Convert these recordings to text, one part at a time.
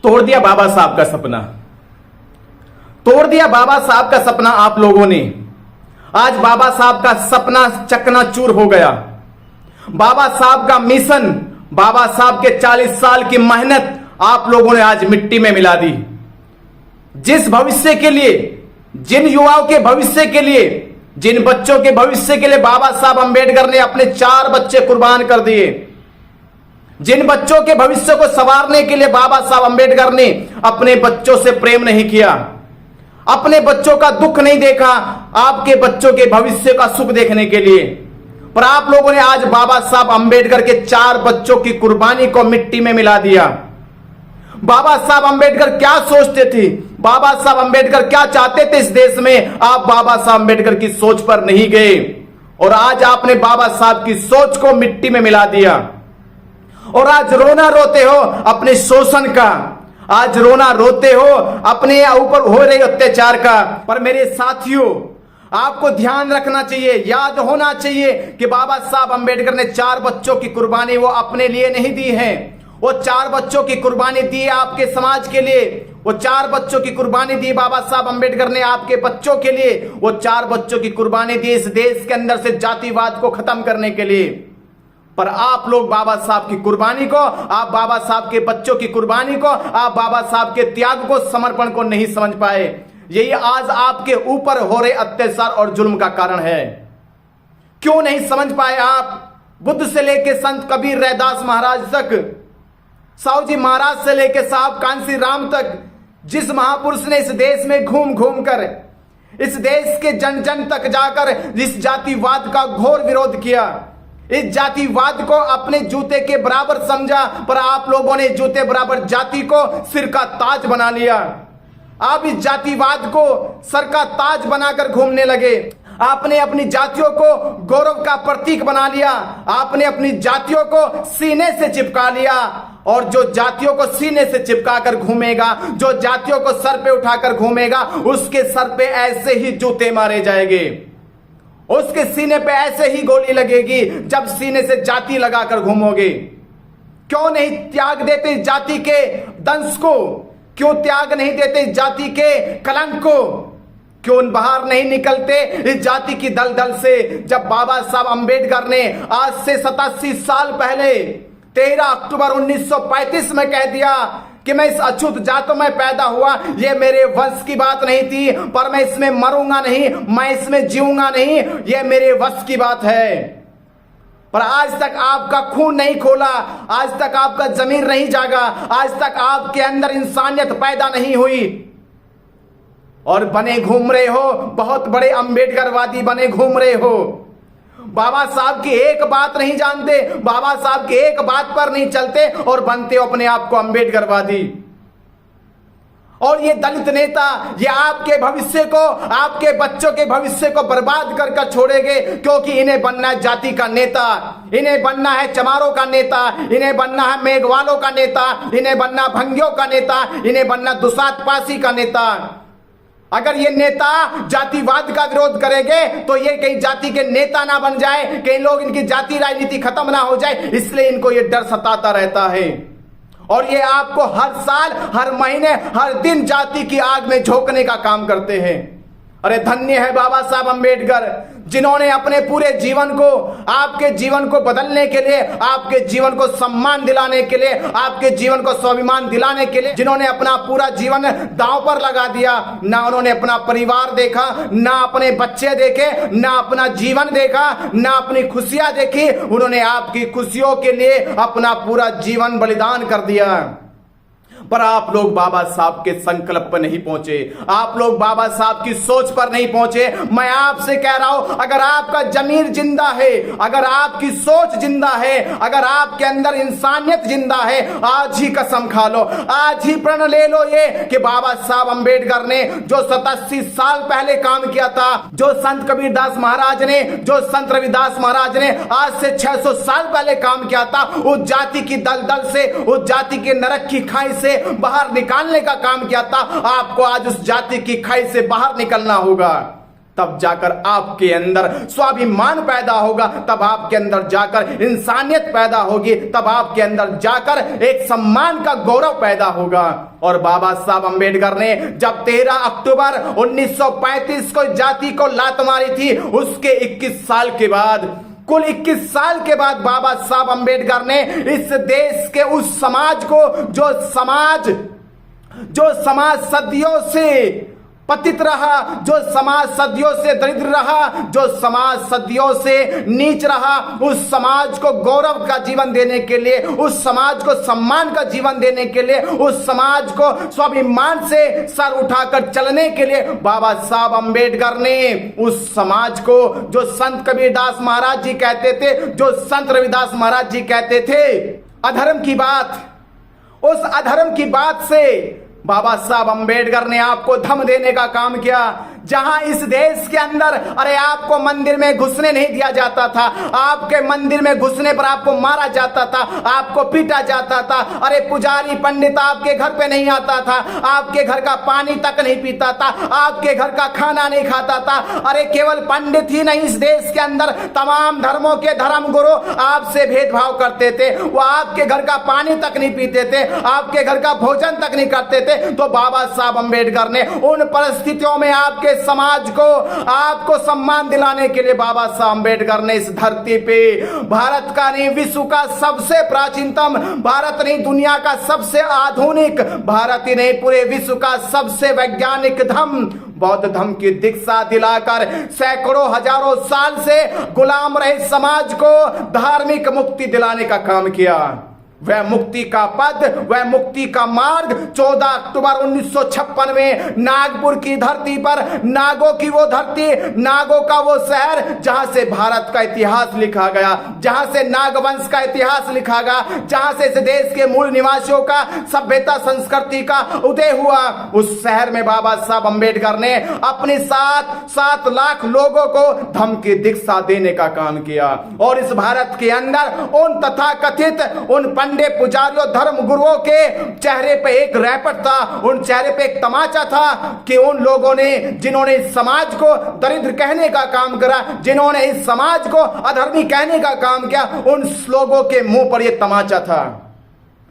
तोड़ दिया बाबा साहब का सपना, तोड़ दिया बाबा साहब का सपना आप लोगों ने। आज बाबा साहब का सपना चकनाचूर हो गया। बाबा साहब का मिशन, बाबा साहब के 40 साल की मेहनत आप लोगों ने आज मिट्टी में मिला दी। जिस भविष्य के लिए, जिन युवाओं के भविष्य के लिए, जिन बच्चों के भविष्य के लिए बाबा साहब अंबेडकर ने अपने 4 बच्चे कुर्बान कर दिए, जिन बच्चों के भविष्य को संवारने के लिए बाबा साहब अंबेडकर ने अपने बच्चों से प्रेम नहीं किया, अपने बच्चों का दुख नहीं देखा, आपके बच्चों के भविष्य का सुख देखने के लिए, पर आप लोगों ने आज बाबा साहब अंबेडकर के 4 बच्चों की कुर्बानी को मिट्टी में मिला दिया। बाबा साहब अंबेडकर क्या सोचते थे, बाबा साहब अंबेडकर क्या चाहते थे इस देश में, आप बाबा साहब अंबेडकर की सोच पर नहीं गए और आज आपने बाबा साहब की सोच को मिट्टी में मिला दिया। और आज रोना रोते हो अपने शोषण का, आज रोना रोते हो अपने ऊपर हो रहे अत्याचार का। पर मेरे साथियों, आपको ध्यान रखना चाहिए, याद होना चाहिए कि बाबा साहब अंबेडकर ने 4 बच्चों की कुर्बानी वो अपने लिए नहीं दी है, वो 4 बच्चों की कुर्बानी दी आपके समाज के लिए। वो 4 बच्चों की कुर्बानी दी बाबा साहब अंबेडकर ने आपके बच्चों के लिए। वो 4 बच्चों की कुर्बानी दी इस देश के अंदर से जातिवाद को खत्म करने के लिए। पर आप लोग बाबा साहब की कुर्बानी को, आप बाबा साहब के बच्चों की कुर्बानी को, आप बाबा साहब के त्याग को, समर्पण को नहीं समझ पाए। यही आज आपके ऊपर हो रहे अत्याचार और जुल्म का कारण है। क्यों नहीं समझ पाए आप? बुद्ध से लेके संत कबीर रैदास महाराज तक, साहू जी महाराज से लेके साहब कांसी राम तक, जिस महापुरुष ने इस देश में घूम घूम कर, इस देश के जन जन तक जाकर इस जातिवाद का घोर विरोध किया, इस जातिवाद को अपने जूते के बराबर समझा, पर आप लोगों ने जूते बराबर जाति को सिर का ताज बना लिया। आप इस जातिवाद को सर का ताज बनाकर घूमने लगे। आपने अपनी जातियों को गौरव का प्रतीक बना लिया, आपने अपनी जातियों को सीने से चिपका लिया। और जो जातियों को सीने से चिपका कर घूमेगा, जो जातियों को सर पे उठाकर घूमेगा, उसके सर पे ऐसे ही जूते मारे जाएंगे, उसके सीने पे ऐसे ही गोली लगेगी जब सीने से जाति लगाकर घूमोगे। क्यों नहीं त्याग देते जाति के दंश को? क्यों त्याग नहीं देते जाति के कलंक को? क्यों बाहर नहीं निकलते इस जाति की दलदल से? जब बाबा साहब अंबेडकर ने आज से 87 साल पहले 13 अक्टूबर 1935 में कह दिया कि मैं इस अछूत जातों में पैदा हुआ, ये मेरे वंश की बात नहीं थी, पर मैं इसमें मरूंगा नहीं, मैं इसमें जीऊंगा नहीं, ये मेरे वश की बात है। पर आज तक आपका खून नहीं खोला, आज तक आपका जमीर नहीं जागा, आज तक आपके अंदर इंसानियत पैदा नहीं हुई और बने घूम रहे हो, बहुत बड़े अंबेडकरवादी बने घूम रहे हो। बाबा साहब की एक बात नहीं जानते, बाबा साहब की एक बात पर नहीं चलते और बनते हो अपने आप को अंबेडकरवादी। और ये दलित नेता, ये आपके भविष्य को, आपके बच्चों के भविष्य को बर्बाद कर कर छोड़ेंगे, क्योंकि इन्हें बनना है जाति का नेता, इन्हें बनना है चमारों का नेता, इन्हें बनना है मेघवालों का नेता, इन्हें बनना भंगियों का नेता, इन्हें बनना दुसात पासी का नेता। अगर ये नेता जातिवाद का विरोध करेंगे तो ये कहीं जाति के नेता ना बन जाए, कई लोग इनकी जाति राजनीति खत्म ना हो जाए, इसलिए इनको ये डर सताता रहता है। और ये आपको हर साल, हर महीने, हर दिन जाति की आग में झोंकने का काम करते हैं। अरे धन्य है बाबा साहब अंबेडकर, जिन्होंने अपने पूरे जीवन को, आपके जीवन को बदलने के लिए, आपके जीवन को सम्मान दिलाने के लिए, आपके जीवन को स्वाभिमान दिलाने के लिए, जिन्होंने अपना पूरा जीवन दांव पर लगा दिया। ना उन्होंने अपना परिवार देखा, ना अपने बच्चे देखे, ना अपना जीवन देखा, ना अपनी खुशियां देखी, उन्होंने आपकी खुशियों के लिए अपना पूरा जीवन बलिदान कर दिया। पर आप लोग बाबा साहब के संकल्प पर नहीं पहुंचे, आप लोग बाबा साहब की सोच पर नहीं पहुंचे। मैं आपसे कह रहा हूं, अगर आपका जमीर जिंदा है, अगर आपकी सोच जिंदा है, अगर आपके अंदर इंसानियत जिंदा है, आज ही कसम खा लो, आज ही प्रण ले लो ये कि बाबा साहब अंबेडकर ने जो 87 साल पहले काम किया था, जो संत कबीरदास महाराज ने, जो संत रविदास महाराज ने आज से 600 साल पहले काम किया था, उस जाति की दलदल से, उस जाति के नरक की खाई से बाहर निकालने का काम किया था। आपको आज उस जाति की खाई से बाहर निकलना होगा, तब जाकर आपके अंदर स्वाभिमान पैदा होगा, तब आपके अंदर जाकर इंसानियत पैदा होगी, तब आपके अंदर जाकर एक सम्मान का गौरव पैदा होगा। और बाबा साहब अंबेडकर ने जब 13 अक्टूबर 1935 को जाति को लात मारी थी, उसके 21 साल के बाद, कुल 21 साल के बाद बाबा साहब अंबेडकर ने इस देश के उस समाज को, जो समाज सदियों से पतित रहा, जो समाज सदियों से दरिद्र रहा, जो समाज सदियों से नीच रहा, उस समाज को गौरव का जीवन देने के लिए, उस समाज को सम्मान का जीवन देने के लिए, उस समाज को स्वाभिमान से सर उठाकर चलने के लिए बाबा साहब अंबेडकर ने उस समाज को, जो संत कबीरदास महाराज जी कहते थे, जो संत रविदास महाराज जी कहते थे, अधर्म की बात, उस अधर्म की बात से बाबा साहब अंबेडकर ने आपको धम देने का काम किया। जहां इस देश के अंदर अरे आपको मंदिर में घुसने नहीं दिया जाता था, आपके मंदिर में घुसने पर आपको मारा जाता था, आपको पीटा जाता था, अरे पुजारी पंडित आपके घर पे नहीं आता था, आपके घर का पानी तक नहीं पीता था, आपके घर का खाना नहीं खाता था। अरे केवल पंडित ही नहीं, इस देश के अंदर तमाम धर्मों के धर्म गुरु आपसे भेदभाव करते थे, वो आपके घर का पानी तक नहीं पीते थे, आपके घर का भोजन तक नहीं करते थे। तो बाबा साहब अंबेडकर ने उन परिस्थितियों में आपके समाज को, आपको सम्मान दिलाने के लिए बाबा साहब अंबेडकर ने इस धरती पे भारत का नहीं, विश्व का सबसे प्राचीनतम, भारत नहीं दुनिया का सबसे आधुनिक, भारत ही नहीं पूरे विश्व का सबसे वैज्ञानिक धर्म बौद्ध धर्म की दीक्षा दिलाकर सैकड़ों हजारों साल से गुलाम रहे समाज को धार्मिक मुक्ति दिलाने का काम किया। वह मुक्ति का पद, वह मुक्ति का मार्ग 14 अक्टूबर 1956 में नागपुर की धरती पर, नागों की वो धरती, नागों का वो शहर जहां से भारत का इतिहास लिखा गया, जहां से नागवंश का इतिहास लिखा गया, जहां से इस देश के मूल निवासियों का सभ्यता संस्कृति का उदय हुआ, उस शहर में बाबा साहब अंबेडकर ने अपने 7 लाख लोगों को धम्म की दीक्षा देने का काम किया। और इस भारत के अंदर उन तथाकथित, उन पंडित पुजारियों धर्म गुरुओं के चेहरे पे एक रैपट था, उन चेहरे पे एक तमाचा था कि उन लोगों ने, जिन्होंने इस समाज को दरिद्र कहने का काम करा, जिन्होंने इस समाज को अधर्मी कहने का काम किया, उन लोगों के मुंह पर यह तमाचा था।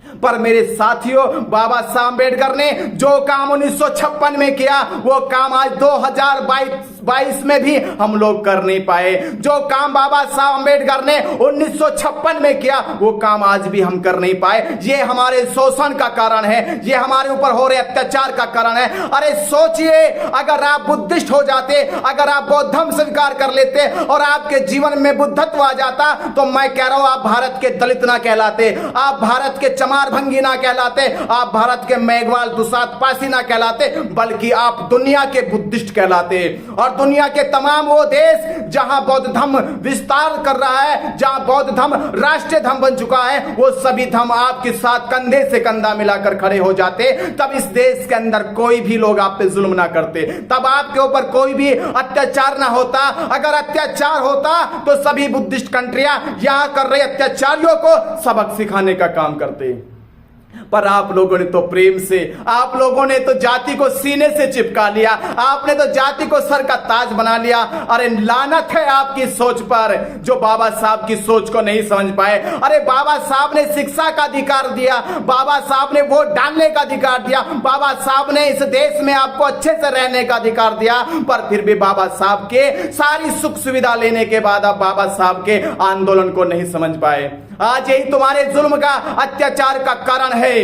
पर मेरे साथियों, बाबा साहब अंबेडकर ने जो काम 1956 में किया, वो काम आज 2022 में भी हम लोग कर नहीं पाए। जो काम बाबा साहब अंबेडकर ने 1956 में किया, वो काम आज भी हम कर नहीं पाए। ये हमारे शोषण का कारण है, ये हमारे ऊपर हो रहे अत्याचार का कारण है। अरे सोचिए, अगर आप बुद्धिस्ट हो जाते, अगर आप बौद्ध धर्म स्वीकार कर लेते और आपके जीवन में बुद्धत्व आ जाता, तो मैं कह रहा हूं आप भारत के दलित ना कहलाते, आप भारत के चमार भंगी ना कहलाते, आप भारत के मेघवाल दुसात पासी ना कहलाते, बल्कि आप दुनिया के बुद्धिस्ट कहलाते। और दुनिया के तमाम वो देश जहां बौद्ध धर्म विस्तार कर रहा है, जहां बौद्ध धर्म राष्ट्रीय धर्म बन चुका है, वो सभी धर्म आपके साथ कंधे से कंधा मिलाकर खड़े हो जाते। तब इस देश के अंदर कोई भी लोग आप पे जुल्म ना करते, तब आपके ऊपर कोई भी अत्याचार ना होता। अगर अत्याचार होता तो सभी बुद्धिस्ट कंट्रियां यहां कर रहे अत्याचारियों को सबक सिखाने का काम करते। पर आप लोगों ने तो प्रेम से, आप लोगों ने तो जाति को सीने से चिपका लिया, आपने तो जाति को सर का ताज बना लिया। अरे लानत है आपकी सोच पर, जो बाबा साहब की सोच को नहीं समझ पाए। अरे बाबा साहब ने शिक्षा का अधिकार दिया, बाबा साहब ने वोट डालने का अधिकार दिया, बाबा साहब ने इस देश में आपको अच्छे से रहने का अधिकार दिया, पर फिर भी बाबा साहब के सारी सुख सुविधा लेने के बाद आप बाबा साहब के आंदोलन को नहीं समझ पाए। आज यही तुम्हारे जुल्म का, अत्याचार का कारण है।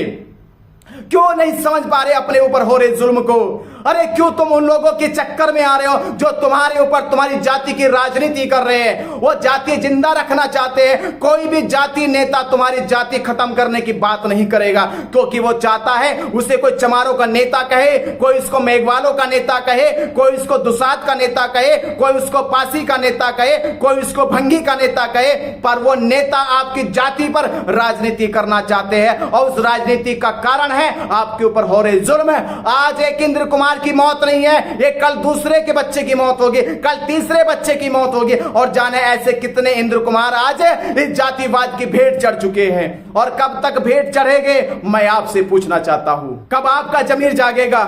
क्यों नहीं समझ पा रहे अपने ऊपर हो रहे जुल्म को? अरे क्यों तुम उन लोगों के चक्कर में आ रहे हो जो तुम्हारे ऊपर तुम्हारी जाति की राजनीति कर रहे हैं? वो जाति जिंदा रखना चाहते हैं। कोई भी जाति नेता तुम्हारी जाति खत्म करने की बात नहीं करेगा, क्योंकि वो चाहता है उसे कोई चमारों का नेता कहे, कोई उसको मेघवालों का नेता कहे, कोई उसको दुसात का नेता कहे, कोई उसको पासी का नेता कहे, कोई उसको भंगी का नेता कहे, पर वो नेता आपकी जाति पर राजनीति करना चाहते हैं। और उस राजनीति का कारण है आपके ऊपर हो रहे जुल्म। आज एक इंद्र कुमार की मौत नहीं है, ये कल दूसरे के बच्चे की मौत होगी, कल तीसरे बच्चे की मौत होगी, और जाने ऐसे कितने इंद्र कुमार आज इस जातिवाद की भेंट चढ़ चुके हैं। और कब तक भेंट चढ़ेंगे, मैं आपसे पूछना चाहता हूं। कब आपका जमीर जागेगा?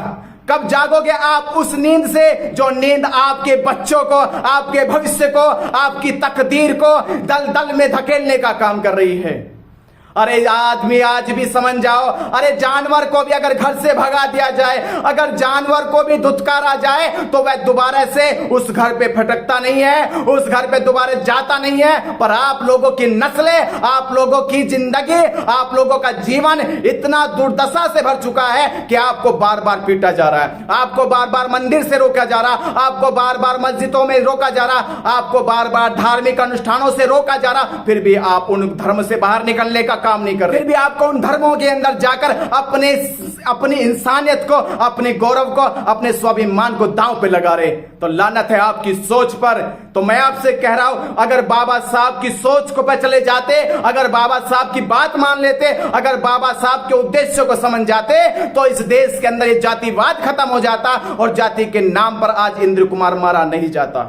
कब जागोगे आप उस नींद से जो नींद आपके बच्चों को, आपके भविष्य को, आपकी तकदीर को दलदल में धकेलने का काम कर रही है। अरे आदमी आज भी समझ जाओ, अरे जानवर को भी अगर घर से भगा दिया जाए, अगर जानवर को भी धुतकारा जाए तो वह दोबारा से उस घर पे भटकता नहीं है, उस घर पे दोबारा जाता नहीं है। पर आप लोगों की नस्लें, आप लोगों की जिंदगी, आप लोगों का जीवन इतना दुर्दशा से भर चुका है कि आपको बार बार पीटा जा रहा है, आपको बार बार मंदिर से रोका जा रहा, आपको बार बार मस्जिदों में रोका जा रहा, आपको बार बार धार्मिक अनुष्ठानों से रोका जा रहा, फिर भी आप उन धर्म से बाहर निकलने का काम नहीं कर रहे। फिर भी आपको उन धर्मों के अंदर जाकर अपनी इंसानियत को, अपने गौरव को, अपने स्वाभिमान को दांव पे लगा रहे। तो लानत है आपकी सोच पर। तो मैं आपसे कह रहा हूं, अगर बाबा साहब की सोच को पे चले जाते, अगर बाबा साहब की बात मान लेते, अगर बाबा साहब के उद्देश्यों को समझ जाते, तो इस देश के अंदर ये जातिवाद खत्म हो जाता और जाति के नाम पर आज इंद्र कुमार मारा नहीं जाता,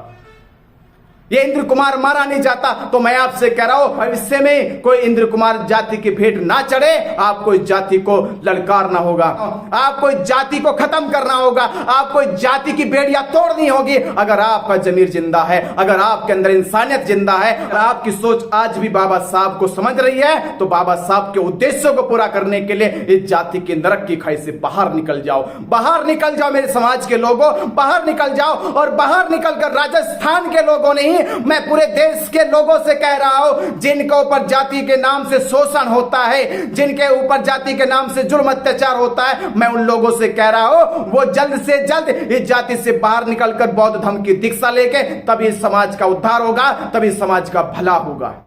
ये इंद्र कुमार मारा नहीं जाता। तो मैं आपसे कह रहा हूं, भविष्य में कोई इंद्र कुमार जाति की भेंट ना चढ़े, आपको इस जाति को ललकारना होगा, आपको इस जाति को खत्म करना होगा, आपको इस जाति की बेड़ियां तोड़नी होगी। अगर आपका जमीर जिंदा है, अगर आपके अंदर इंसानियत जिंदा है, और आपकी सोच आज भी बाबा साहब को समझ रही है, तो बाबा साहब के उद्देश्यों को पूरा करने के लिए इस जाति के नरक की खाई से बाहर निकल जाओ, बाहर निकल जाओ मेरे समाज के लोगों, बाहर निकल जाओ। और बाहर निकलकर राजस्थान के लोगों ने, मैं पूरे देश के लोगों से कह रहा हूं, जिनके ऊपर जाति के नाम से शोषण होता है, जिनके ऊपर जाति के नाम से जुर्म अत्याचार होता है, मैं उन लोगों से कह रहा हूं, वो जल्द से जल्द इस जाति से बाहर निकलकर बौद्ध धर्म की दीक्षा लेके तभी समाज का उद्धार होगा, तभी समाज का भला होगा।